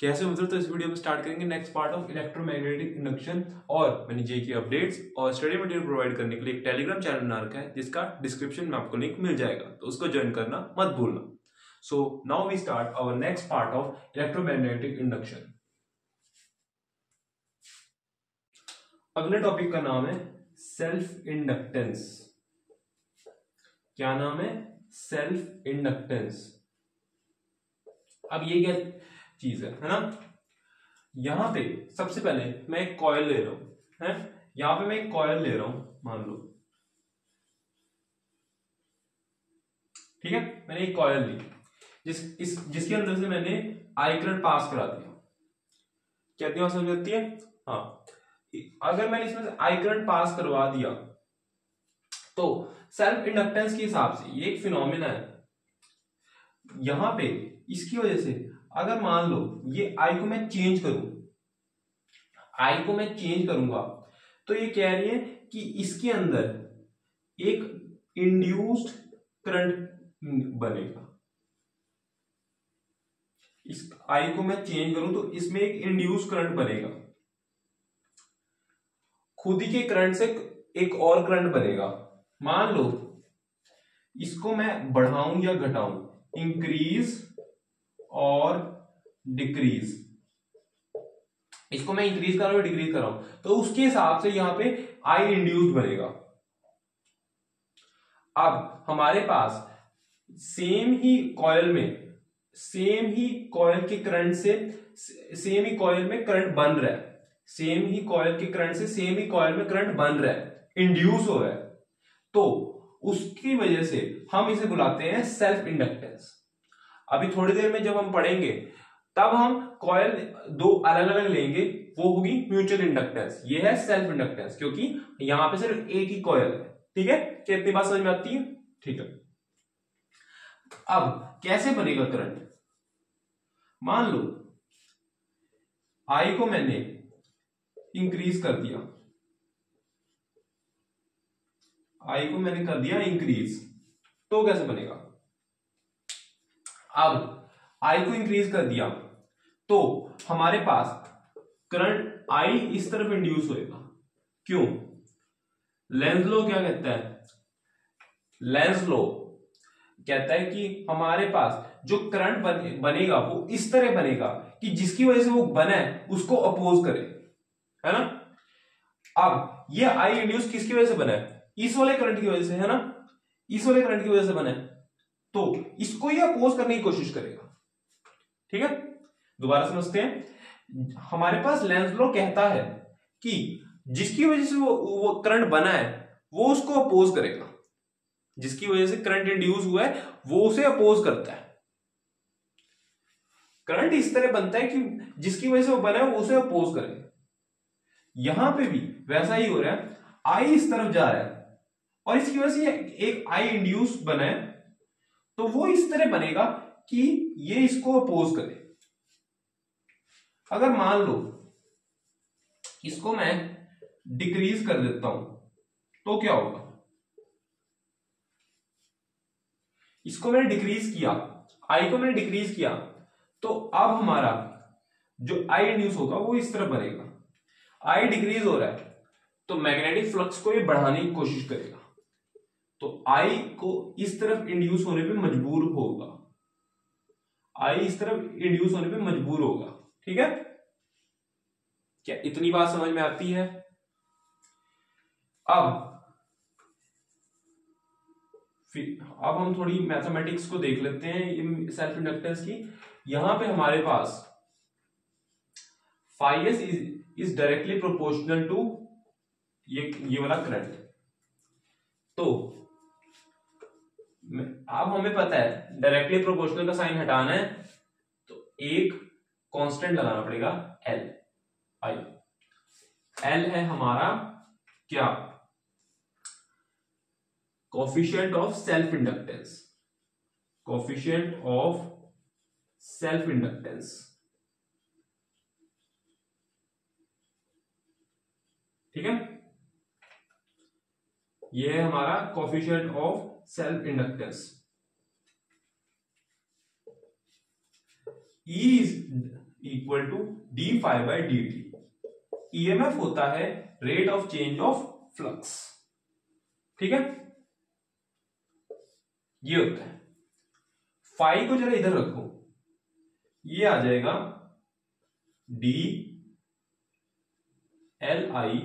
कैसे मतलब, तो इस वीडियो में स्टार्ट करेंगे next part of electromagnetic induction. और मैंने जे की अपडेट्स और स्टडी मटेरियल प्रोवाइड करने के लिए एक टेलीग्राम चैनल बना रखा है, जिसका डिस्क्रिप्शन में आपको लिंक मिल जाएगा, तो उसको ज्वाइन करना मत भूलना। So now we start our next part of electromagnetic induction. अगले टॉपिक का नाम है सेल्फ इंडक्टेंस। क्या नाम है? Self inductance. अब ये क्या चीज है ना? यहां पे सबसे पहले मैं एक कॉइल ले रहा हूं, है यहां पे मैं एक कॉइल ले रहा हूं, मान लो, ठीक है। मैंने एक कॉइल ली जिसके अंदर से मैंने आई करंट पास करा दिया। कितनी बार समझ आती है? हाँ, अगर मैंने इसमें से आई करंट पास करवा दिया तो सेल्फ इंडक्टेंस के हिसाब से ये एक फिनोमिना है। यहां पे इसकी वजह से अगर मान लो ये आई को मैं चेंज करूंगा, तो ये कह रही है कि इसके अंदर एक इंड्यूस्ड करंट बनेगा। इस आई को मैं चेंज करूं तो इसमें एक इंड्यूस्ड करंट बनेगा, खुद ही के करंट से एक और करंट बनेगा। मान लो इसको मैं बढ़ाऊं या घटाऊं, इंक्रीज और डिक्रीज, इसको मैं इंक्रीज कर रहा हूं डिक्रीज कर रहा हूं, तो उसके हिसाब से यहां पे आई इंड्यूस्ड बनेगा। अब हमारे पास सेम ही कॉइल के करंट से सेम ही कॉइल में करंट बन रहा है, सेम ही कॉइल के करंट से सेम ही कॉइल में करंट बन रहा है, इंड्यूस हो रहा है, तो उसकी वजह से हम इसे बुलाते हैं सेल्फ इंडक्टेंस। अभी थोड़ी देर में जब हम पढ़ेंगे तब हम कॉइल दो अलग अलग लेंगे, वो होगी म्यूचुअल इंडक्टेंस, ये है सेल्फ इंडक्टेंस, क्योंकि यहां पे सिर्फ एक ही कॉइल है। ठीक है, कितनी बात समझ में आती है? ठीक है। अब कैसे बनेगा करंट? मान लो आई को मैंने इंक्रीज कर दिया, आई को मैंने कर दिया इंक्रीज, तो कैसे बनेगा? अब आई को इंक्रीज कर दिया तो हमारे पास करंट आई इस तरफ इंड्यूस होएगा। क्यों? लेंज लॉ क्या कहता है? लेंज लॉ कहता है कि हमारे पास जो करंट बनेगा वो इस तरह बनेगा कि जिसकी वजह से वो बना है उसको अपोज करे, है ना। अब ये आई इंड्यूस किसकी वजह से बना है? इस वाले करंट की वजह से, है ना, इस वाले करंट की वजह से बना है, तो इसको ये अपोज करने की कोशिश करेगा। ठीक है, दोबारा समझते हैं। हमारे पास लेंज लॉ कहता है कि जिसकी वजह से वो करंट बना है वो उसको अपोज करेगा, जिसकी वजह से करंट इंड्यूस हुआ है वो उसे अपोज करता है। करंट इस तरह बनता है कि जिसकी वजह से वो बना है वो उसे अपोज करे। यहां पे भी वैसा ही हो रहा है, आई इस तरफ जा रहा है और इसकी वजह से एक आई इंड्यूस बना है, तो वो इस तरह बनेगा कि ये इसको अपोज करे। अगर मान लो इसको मैं डिक्रीज कर देता हूं तो क्या होगा? इसको मैंने डिक्रीज किया, आई को मैंने डिक्रीज किया, तो अब हमारा जो आई इंड्यूस होगा वो इस तरफ बनेगा। आई डिक्रीज हो रहा है तो मैग्नेटिक फ्लक्स को ये बढ़ाने की कोशिश करेगा, तो आई को इस तरफ इंड्यूस होने पे मजबूर होगा, आई इस तरफ इंड्यूस होने पे मजबूर होगा। ठीक है, क्या इतनी बात समझ में आती है? अब हम थोड़ी मैथमेटिक्स को देख लेते हैं सेल्फ इंडक्टेंस की। यहां पे हमारे पास phi S is directly proportional to ये वाला करंट। तो अब हमें पता है डायरेक्टली प्रोपोर्शनल का साइन हटाना है तो एक कांस्टेंट लगाना पड़ेगा, एल आई। एल है हमारा क्या? Coefficient of self inductance, coefficient of self inductance. ठीक है, ये है हमारा coefficient of self inductance. Equal to D phi by D T. EMF होता है rate of change of flux, ठीक है, ये होता है। फाई को जरा इधर रखो, ये आ जाएगा D L I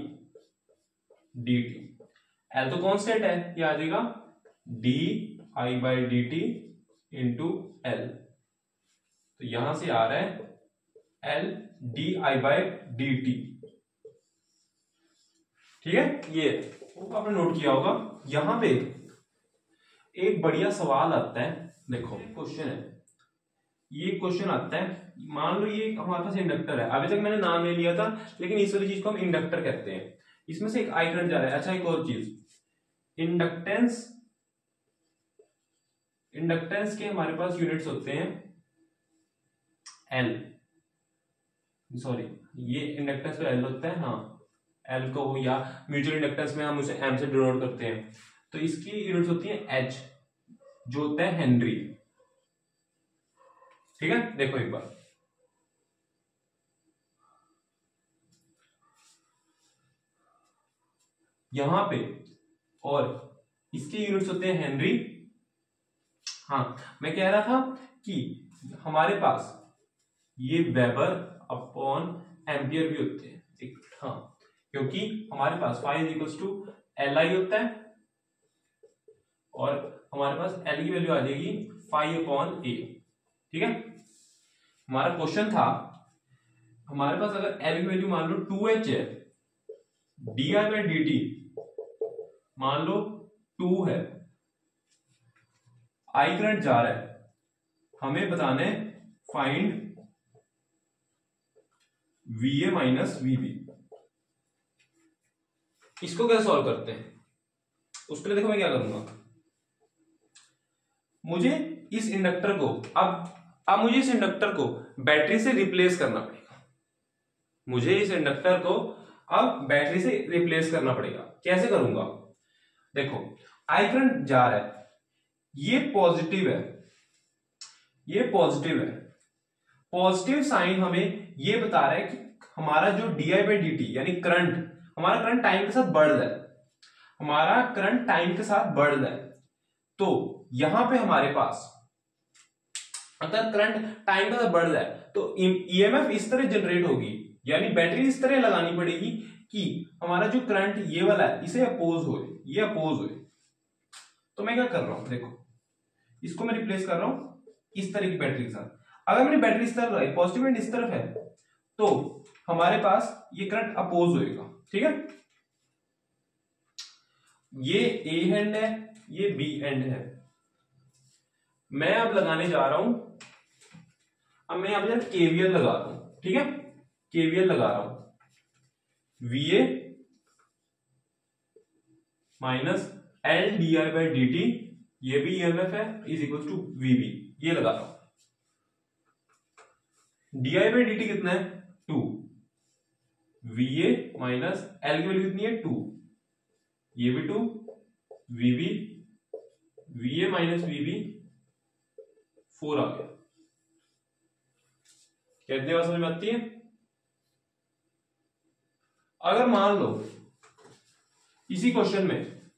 D T. L तो कॉन्स्टेंट है, ये आ जाएगा D I by D T into L. तो यहां से आ रहा है L D I by D T, ठीक है। ये आपने नोट किया होगा। यहां पे एक बढ़िया सवाल आता है, देखो क्वेश्चन है, ये क्वेश्चन आता है, मान लो ये हमारे पास इंडक्टर है, अभी तक मैंने नाम ले लिया था, लेकिन इस वाली चीज को हम इंडक्टर कहते हैं। इसमें से एक आई करंट जा रहा है। अच्छा, एक और चीज, इंडक्टेंस के हमारे पास यूनिट्स होते हैं एल, सॉरी ये इंडक्टेंस तो एल होता है, हाँ एल को, या म्यूचुअल इंडक्टेंस में हम उसे एम से डिनोट करते हैं, तो इसकी यूनिट्स होती है एच, जो होता है हेनरी, ठीक है। देखो एक बार, यहां पे, और इसके यूनिट्स होते हैं हेनरी। हाँ, मैं कह रहा था कि हमारे पास ये वेबर अपॉन एम्पियर भी होते हैं, एक, हाँ, क्योंकि हमारे पास phi is equals to L I होता है, और हमारे पास एल की वैल्यू आ जाएगी फाई अपॉन ए, ठीक है। हमारा क्वेश्चन था, हमारे पास अगर एल की वैल्यू मान लो 2h है, D I by D T मान लो 2 है, आई करंट जा रहा है, हमें बताना है फाइंड VA माइनस VB। इसको कैसे सॉल्व करते हैं, उसके लिए देखो मैं क्या करूंगा, मुझे इस इंडक्टर को अब मुझे इस इंडक्टर को बैटरी से रिप्लेस करना पड़ेगा। मुझे इस इंडक्टर को अब बैटरी से रिप्लेस करना पड़ेगा। कैसे करूंगा, देखो आई करंट जा रहा है, ये पॉजिटिव है, ये पॉजिटिव है, पॉजिटिव साइन हमें ये बता रहा है कि हमारा जो D I by D T यानी करंट, हमारा करंट टाइम के साथ बढ़ रहा है, हमारा करंट टाइम के साथ बढ़ रहा है। तो यहां पे हमारे पास अगर करंट टाइम के साथ बढ़ रहा है तो ईएमएफ इस तरह जनरेट होगी, यानी बैटरी इस तरह लगानी पड़ेगी कि हमारा जो करंट ये वाला है इसे अपोज हो, ये अपोज हो। तो मैं क्या कर रहा हूं, देखो इसको मैं रिप्लेस कर रहा हूं इस तरह की बैटरी के साथ। अगर मेरी बैटरी इस तरफ है, पॉजिटिव एंड इस तरफ है, तो हमारे पास ये करंट अपोज होएगा, ठीक है। ये ए एंड है, ये बी एंड है। मैं अब लगाने जा रहा हूं, अब मैं यहां पर केवीएल लगा रहा हूं, ठीक है, केवीएल लगा रहा हूं, VA minus L D I by D T, ये भी ईएमएफ है, इज इक्वल टू VB, ये लगा रहा हूं। D I by D T कितना है 2, VA माइनस एल की वैल्यू कितनी है 2, ये भी 2, VB, VA माइनस VB 4 आ गया। कितनी बात समझ में आती है। अगर मान लो इसी क्वेश्चन में,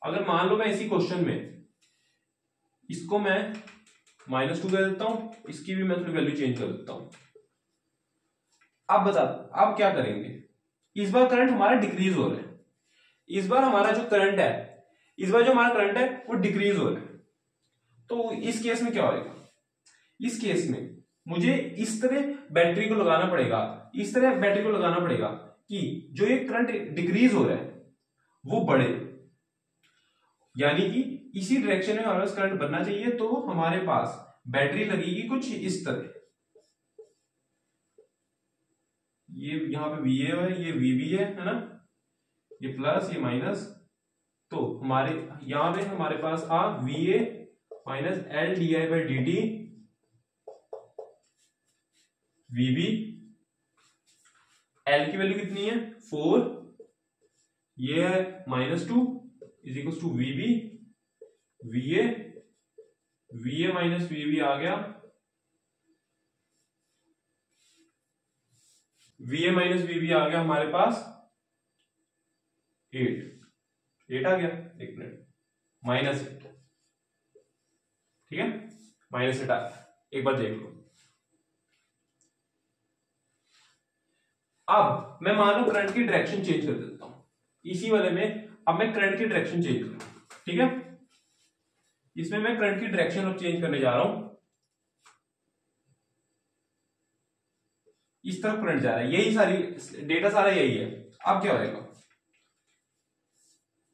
अगर मान लो मैं इसी क्वेश्चन में इसको मैं -2 दे देता हूं, इसकी भी मैं थोड़ी वैल्यू चेंज कर देता हूं। अब बता, अब क्या करेंगे, इस बार करंट हमारा डिक्रीज हो रहा है, इस बार हमारा जो करंट है, इस बार जो हमारा करंट है वो डिक्रीज हो रहा है। तो इस केस में क्या होगा, इस केस में मुझे इस तरह बैटरी को लगाना पड़ेगा, इस तरह बैटरी को लगाना पड़ेगा कि जो ये करंट डिक्रीज हो रहा है वो बढ़े, यानी कि इसी डायरेक्शन में हमारे पास करंट बनना चाहिए। तो हमारे पास बैटरी लगेगी कुछ इस तरह, ये यहां पे VA है, ये VB है ना, ये प्लस ये माइनस, तो हमारे यहां पे हमारे पास आ VA minus L D I by D T, VB, L की वैल्यू कितनी है 4, ये है -2 is equal to VB, VA minus VB आ गया V A minus V B आ गया हमारे पास 8 आ गया, एक मिनट, -8, ठीक है, -8 आ गया, एक बार देख लो। अब मैं मान लो करंट की डायरेक्शन चेंज कर देता हूं इसी वाले में। अब मैं करंट की डायरेक्शन चेंज करूं, ठीक है, इसमें मैं करंट की डायरेक्शन अब चेंज करने जा रहा हूं। इस तरफ करंट जा रहा है, यही सारी डेटा सारा यही है। अब क्या होएगा,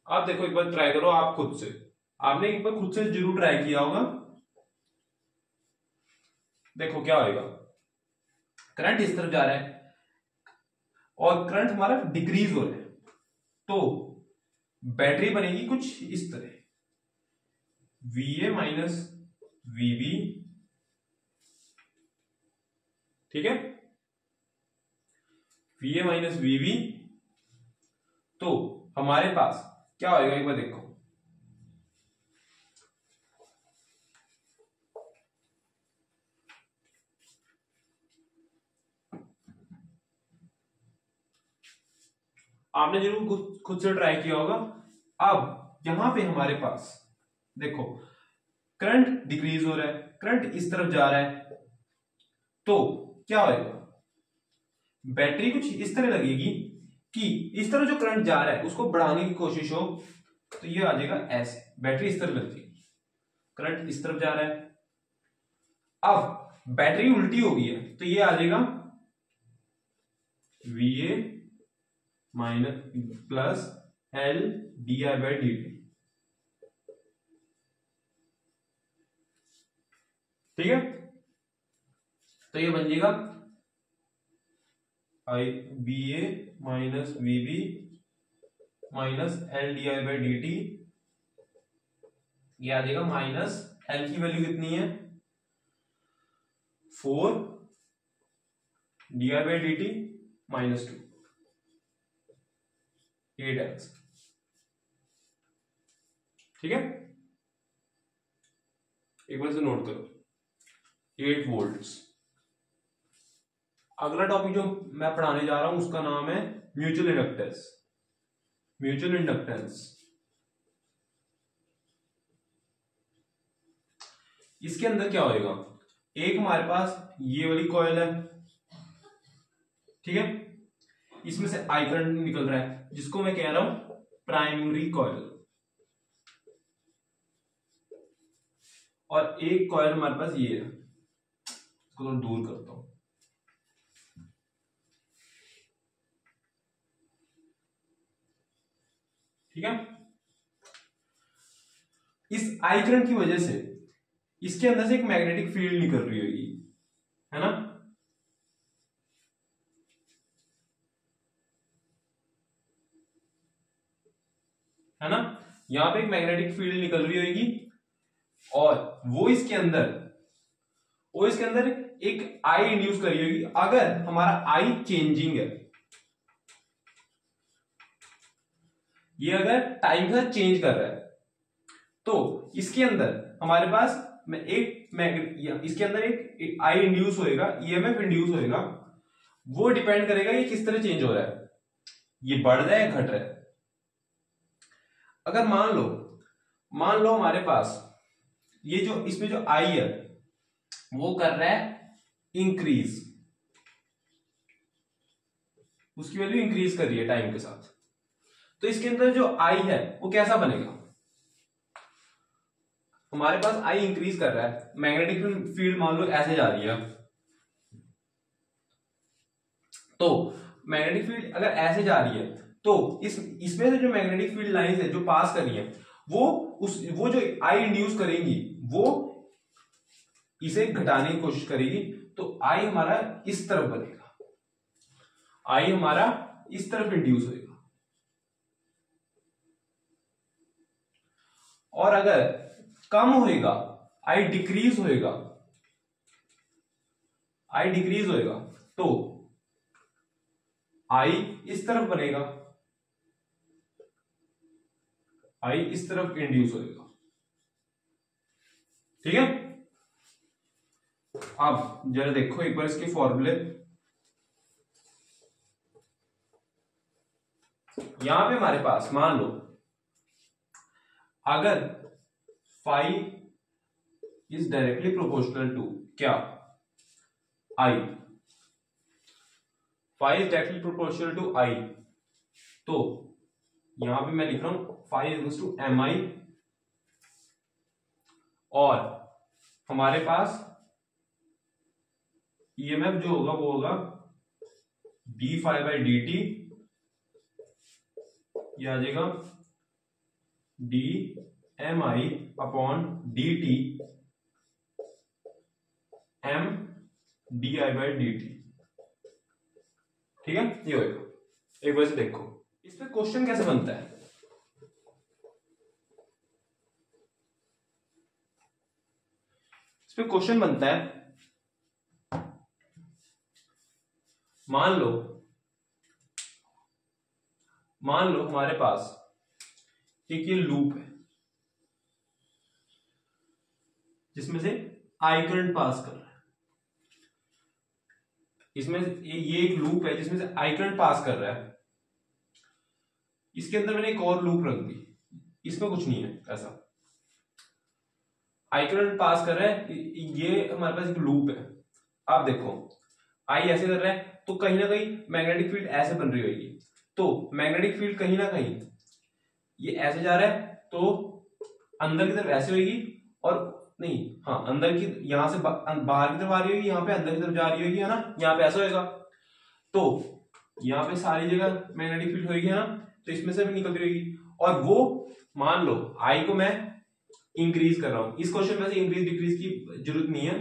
आप देखो एक बार ट्राई करो आप खुद से, आपने एक बार खुद से जरूर ट्राई किया होगा। देखो क्या होएगा, करंट इस तरफ जा रहा है और करंट हमारा डिक्रीज हो रहा है, तो बैटरी बनेगी कुछ इस तरह, VA माइनस VB, ठीक है, VA माइनस VB। तो हमारे पास क्या होएगा एक बार देखो, आपने जरूर खुद से ट्राई किया होगा। अब यहां पे हमारे पास देखो करंट डिक्रीज हो रहा है, करंट इस तरफ जा रहा है, तो क्या होएगा, बैटरी कुछ इस तरह लगेगी कि इस तरह जो करंट जा रहा है उसको बढ़ाने की कोशिश हो, तो ये आ जाएगा ऐसे, बैटरी इस तरफ लग जाएगी, करंट इस तरफ जा रहा है। अब बैटरी उल्टी हो गई है, तो ये आ जाएगा VA minus plus L di/dt, ठीक है, तो ये बन जाएगा VA minus VB minus L di/dt, ये आ जाएगा माइनस L की वैल्यू कितनी है 4 di/dt -2 8x, ठीक है, एक बार से नोट करो 8 वोल्ट्स। अगला टॉपिक जो मैं पढ़ाने जा रहा हूं उसका नाम है म्यूचुअल इंडक्टेंस। म्यूचुअल इंडक्टेंस, इसके अंदर क्या होएगा, एक हमारे पास ये वाली कॉइल है, ठीक है, इसमें से आई करंट निकल रहा है जिसको मैं कह रहा हूं प्राइमरी कॉइल, और एक कॉइल हमारे पास ये है, इसको तो दूर करता हूं, ठीक है। इस आई करंट की वजह से इसके अंदर से एक मैग्नेटिक फील्ड निकल रही होगी, है ना, है ना, यहां पे एक मैग्नेटिक फील्ड निकल रही होगी, और वो इसके अंदर एक आई इंड्यूस करी होगी। अगर हमारा आई चेंजिंग है, ये अगर टाइम के साथ चेंज कर रहा है, तो इसके अंदर हमारे पास इसके अंदर एक आई इंड्यूस होएगा, ईएमएफ इंड्यूस होएगा, वो डिपेंड करेगा ये किस तरह चेंज हो रहा है, ये बढ़ रहा है घट रहा है। अगर मान लो हमारे पास ये जो इसमें जो आई है वो कर रहा है इंक्रीज, उसकी वैल्यू इंक्रीज कर रही है टाइम के साथ, तो इसके अंदर जो आई है वो कैसा बनेगा, हमारे पास आई इंक्रीज कर रहा है, मैग्नेटिक फील्ड मान लो ऐसे जा रही है, तो मैग्नेटिक फील्ड अगर ऐसे जा रही है तो इसमें से जो मैग्नेटिक फील्ड लाइंस है जो पास कर रही है वो जो आई इंड्यूस करेंगी वो इसे घटाने की कोशिश करेगी, तो आई हमारा इस तरफ बनेगा, आई हमारा इस तरफ इंड्यूस होगा। और अगर कम होएगा, आई डिक्रीज होएगा, तो आई इस तरफ बनेगा, आई इस तरफ इंड्यूस होएगा, ठीक है। अब जरा देखो एक बार इसके फॉर्मूले, यहां पे हमारे पास मान लो अगर phi is directly proportional to क्या I, phi is directly proportional to I, तो यहां पे मैं लिख रहा हूं phi is to M I, और हमारे पास ईएमएफ जो होगा वो होगा D phi by D T, ये आ जाएगा D M I upon D T M D I by D T. ठीक है, ये होगा। एक बार से देखो इस पे क्वेश्चन कैसे बनता है। इस पे क्वेश्चन बनता है, मान लो हमारे पास एक ये लूप है जिसमें से आई करंट पास कर रहा है, इसमें ये एक लूप है जिसमें से आई करंट पास कर रहा है, इसके अंदर मैंने एक और लूप रख दी, इसमें कुछ नहीं है ऐसा, आई करंट पास कर रहा है, ये हमारे पास एक लूप है। आप देखो आई ऐसे कर रहा है तो कहीं ना कहीं मैग्नेटिक फील्ड ऐसे बन रही होगी, तो मैग्नेटिक फील्ड कहीं ना कहीं ये ऐसे जा रहा है तो अंदर की तरफ ऐसे होगी, और नहीं हाँ अंदर की यहां से बाहर की तरफ आ रही होगी, यहाँ पे अंदर की तरफ जा रही होगी, है ना, यहाँ पे ऐसा होगा, तो यहाँ पे सारी जगह मैग्नेटिक फील्ड होगी, है ना, तो इसमें से भी निकल रही होगी, और वो मान लो आई को मैं इंक्रीज कर रहा हूं। इस क्वेश्चन में से इंक्रीज डिक्रीज की जरूरत नहीं है,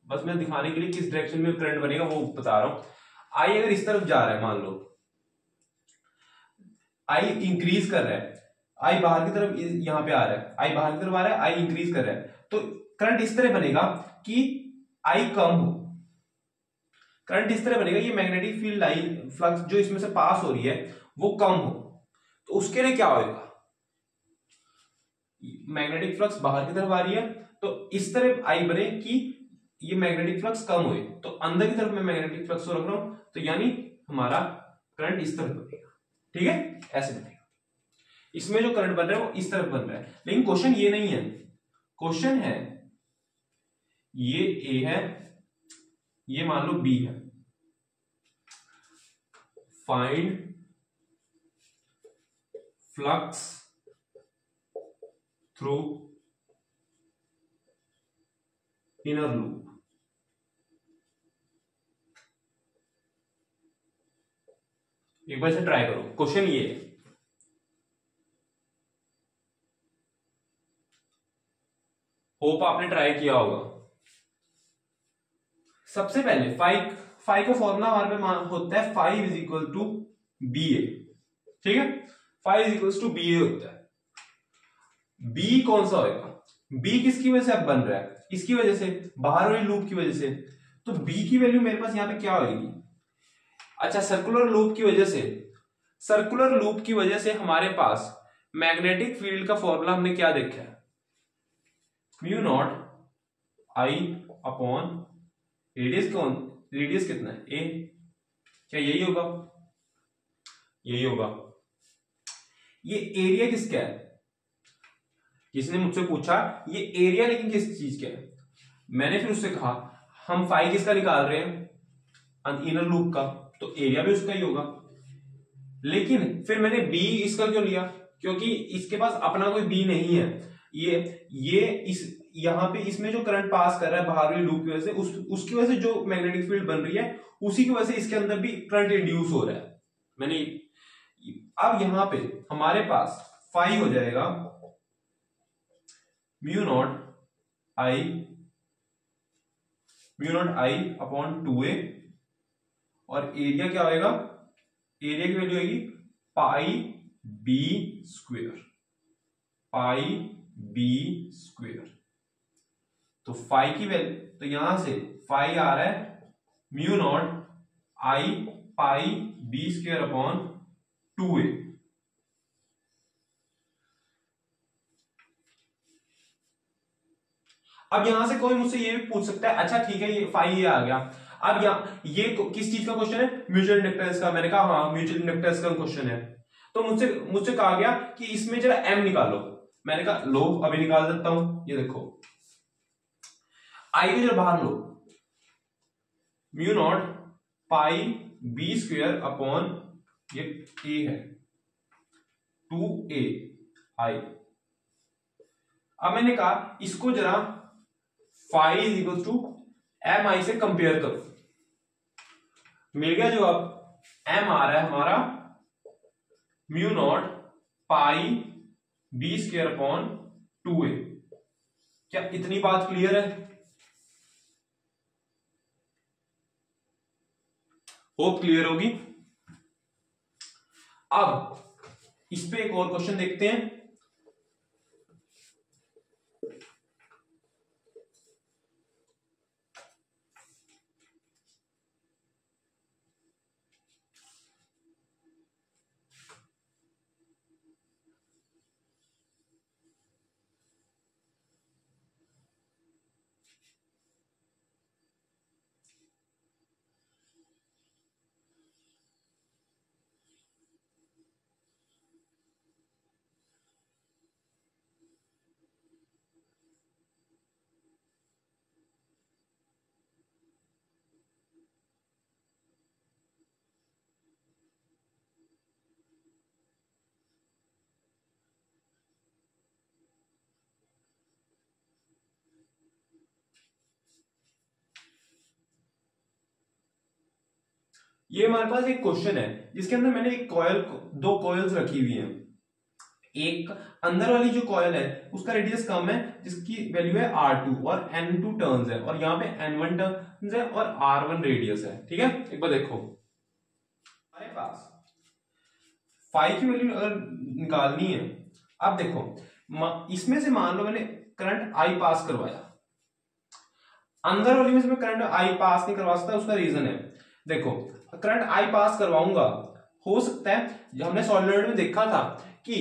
बस मैं दिखाने के लिए किस डायरेक्शन में करंट बनेगा वो बता रहा हूं। आई अगर इस तरफ जा रहा है, मान लो आई इंक्रीज कर रहा है, आई बाहर की तरफ यहां पे आ रहा है, आई बाहर की तरफ आ रहा है, आई इंक्रीज कर रहा है, तो करंट इस तरह बनेगा कि आई कम हो, करंट इस तरह बनेगा, ये मैग्नेटिक फील्ड लाइन फ्लक्स जो इसमें से पास हो रही है वो कम हो, तो उसके लिए क्या होगा, मैग्नेटिक फ्लक्स बाहर की तरफ आ रही है तो इस तरह आई बने कि ये मैग्नेटिक फ्लक्स कम हुए, तो अंदर की तरफ मैं मैग्नेटिक फ्लक्स को रख रहा हूं, तो यानी हमारा करंट इस तरफ बनेगा। ठीक है, ऐसे बनेगा, इसमें जो करंट बन रहा है वो इस तरफ बन रहा है, लेकिन क्वेश्चन ये नहीं है, क्वेश्चन है ये ए है, ये मान लो बी है, find flux through inner loop. एक बार से ट्राई करो, क्वेश्चन ये है, होप आपने ट्राई किया होगा। सबसे पहले फाई का फॉर्मूला हमारे पे होता है phi is equal to B A. ठीक है, phi is equal to B A होता है। बी कौन सा होगा, बी किसकी वजह से अब बन रहा है, इसकी वजह से, बाहर वाली लूप की वजह से, तो बी की वैल्यू मेरे पास यहां पे क्या होगी, अच्छा सर्कुलर लूप की वजह से, सर्कुलर लूप की वजह से हमारे पास मैग्नेटिक फील्ड का फॉर्मूला हमने क्या देखा है, mu not I upon radius, कौन रेडियस कितना है ए, क्या यही होगा, यही होगा। ये एरिया किसका है, किसी ने मुझसे पूछा ये एरिया लेकिन किस चीज का है, मैंने फिर उससे कहा हम फाई किसका निकाल रहे हैं, इनर लूप का, तो एरिया भी उसका ही होगा। लेकिन फिर मैंने बी इसका क्यों लिया, क्योंकि इसके पास अपना कोई बी नहीं है, ये इस यहां पे इसमें जो करंट पास कर रहा है बाहर वाली लूप की वजह से, उसकी वजह से जो मैग्नेटिक फील्ड बन रही है उसी की वजह से इसके अंदर भी करंट इंड्यूस हो रहा है। मैंने अब यहां पे हमारे पास फाई हो जाएगा mu not I upon 2a, और एरिया क्या होएगा, एरिया की वैल्यू होगी पाई बी स्क्वेयर। तो फाई की वैल्यू, तो यहां से फाई आ रहा है mu not I pi B square upon 2a। अब यहां से कोई मुझसे ये भी पूछ सकता है, अच्छा ठीक है ये फाई ये आ गया, अब ये किस चीज का क्वेश्चन है, म्यूचुअल इंडक्टेंस का। मैंने कहा हाँ म्यूचुअल इंडक्टेंस का क्वेश्चन है, तो मुझसे मुझसे कहा गया कि इसमें जरा m निकालो। मैंने कहा लो अभी निकाल देता हूं। ये देखो आई को जरा बाहर लो, म्यू नॉट पाई बी स्क्वायर अपॉन ये a है 2a आई। अब मैंने कहा इसको जरा phi is equal to M I से कंपेयर करो। मिल गया जवाब, एम आ रहा है हमारा म्यू नॉट पाई बी स्क्वायर अपॉन 2a। क्या इतनी बात क्लियर है? होप क्लियर होगी। अब इस पे एक और क्वेश्चन देखते हैं। ये हमारे पास एक क्वेश्चन है जिसके अंदर मैंने एक कॉयल, दो कॉइल्स रखी हुई हैं। एक अंदर वाली जो कॉयल है उसका रेडियस कम है जिसकी वैल्यू है R2 और N2 टर्न्स है, और यहाँ पे N1 टर्न्स है और R1 रेडियस है। ठीक है, एक बार देखो हमारे पास फाई की वैल्यू अगर निकालनी है, अब देखो इसमें से मान लो मैंने करंट I पास करवाया, अंदर वाली में से मैं करंट I पास नहीं करवा सकता। उसका रीजन है, देखो करंट I पास करवाऊंगा, हो सकता है जो हमने सॉलिनॉइड में देखा था कि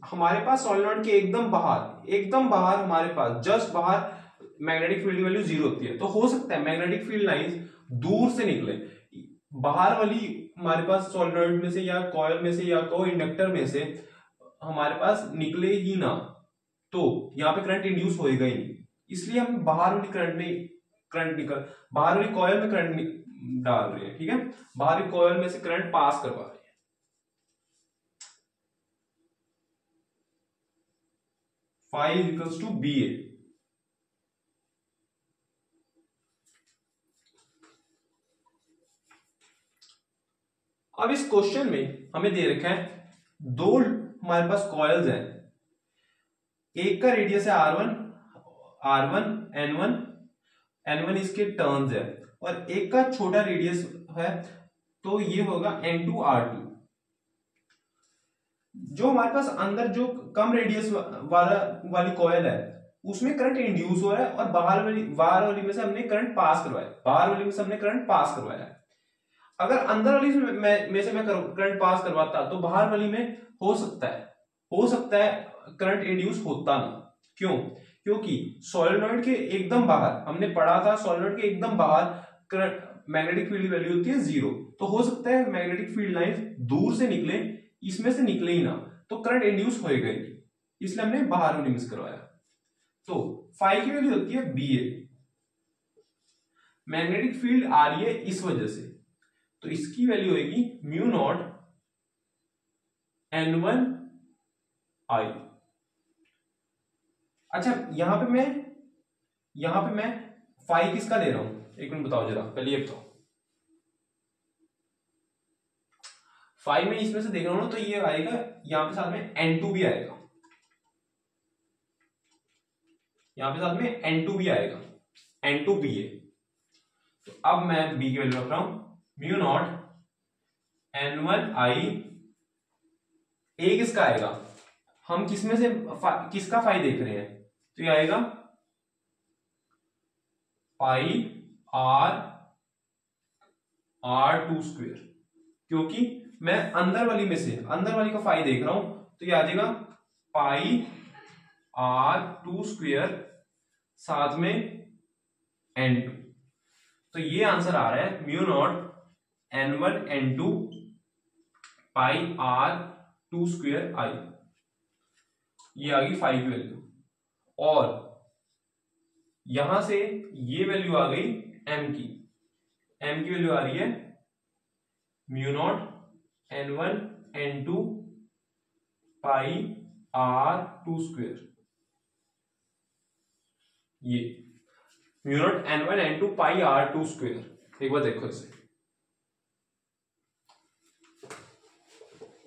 हमारे पास सॉलिनॉइड के एकदम बाहर हमारे पास जस्ट बाहर मैग्नेटिक फील्ड की वैल्यू 0 होती है। तो हो सकता है मैग्नेटिक फील्ड लाइंस दूर से निकले, बाहर वाली हमारे पास सॉलिनॉइड में से या कॉइल में से या को इंडक्टर में से हमारे पास निकले ही ना, तो यहाँ पे करंट इंड्यूस होएगा ही नहीं। इसलिए हम बाहर वाली बाहर वाली कॉइल में करंट डाल रहे हैं। ठीक है, बाहरी कॉइल में से करंट पास करवा रहे हैं। फाई इक्वल्स टू बी ए। अब इस क्वेश्चन में हमें दे रखा है दो हमारे पास कॉइल्स हैं, एक का रेडियस है R1 N1 इसके टर्न्स है, और एक का छोटा रेडियस है तो ये होगा N2 R2। जो हमारे पास अंदर जो कम रेडियस वाली कॉइल है उसमें करंट इंड्यूस हो रहा है, और बाहर वाली में से हमने करंट पास करवाया। अगर अंदर वाली में से मैं करंट पास करवाता तो बाहर वाली में हो सकता है करंट इंड्यूस होता ना। क्यों? क्योंकि सोलेनॉइड के एकदम बाहर हमने पढ़ा था, सोलेनॉइड के एकदम बाहर करंट मैग्नेटिक फील्ड वैल्यू होती है 0। तो हो सकता है मैग्नेटिक फील्ड लाइन दूर से निकले, इसमें से निकले ही ना, तो करंट इंड्यूस होएगा ही, इसलिए हमने बाहर वाली मिस करवाया। तो फाई की वैल्यू होती है बी ए, मैग्नेटिक फील्ड आ रही है इस वजह से, तो इसकी वैल्यू होगी म्यू नॉट N1 I। अच्छा, यहां पे मैं फाई किसका ले रहा हूं, एक मिनट बताओ जरा, पहले ये बताओ। फाई में इसमें से देख रहा हूं ना, तो ये आएगा यहां पे साथ में N2 भी आएगा, यहां पे साथ में N2 भी आएगा, N2 भी है। तो अब मैं बी की वैल्यू रख रहा हूं म्यू नॉट N1 I। ए किसका आएगा, हम किसमें से किसका फाई देख रहे हैं, तो ये आएगा पाई R2 स्क्वायर, क्योंकि मैं अंदर वाली का फाई देख रहा हूं, तो ये आ जाएगा पाई R2 स्क्वायर साथ में N2। तो ये आंसर आ रहा है म्यू नॉट N1 N2 पाई 2 स्क्वायर आई, ये आ गई फाई की वैल्यू, और यहां से ये वैल्यू आ गई एम की वैल्यू आ रही है म्यू नॉट n1 n2 पाई r2 स्क्वायर, ये म्यू नॉट n1 n2 पाई r2 स्क्वायर। एक बार देखो इसे।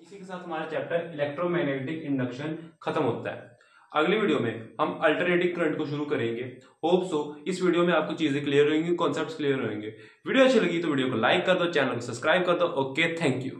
इसी के साथ हमारा चैप्टर इलेक्ट्रोमैग्नेटिक इंडक्शन खत्म होता है। अगली वीडियो में हम अल्टरनेटिंग करंट को शुरू करेंगे। होप सो इस वीडियो में आपको चीजें क्लियर होंगी, कॉन्सेप्ट्स क्लियर होंगे। वीडियो अच्छी लगी तो वीडियो को लाइक कर दो, चैनल को सब्सक्राइब कर दो। Okay, thank you.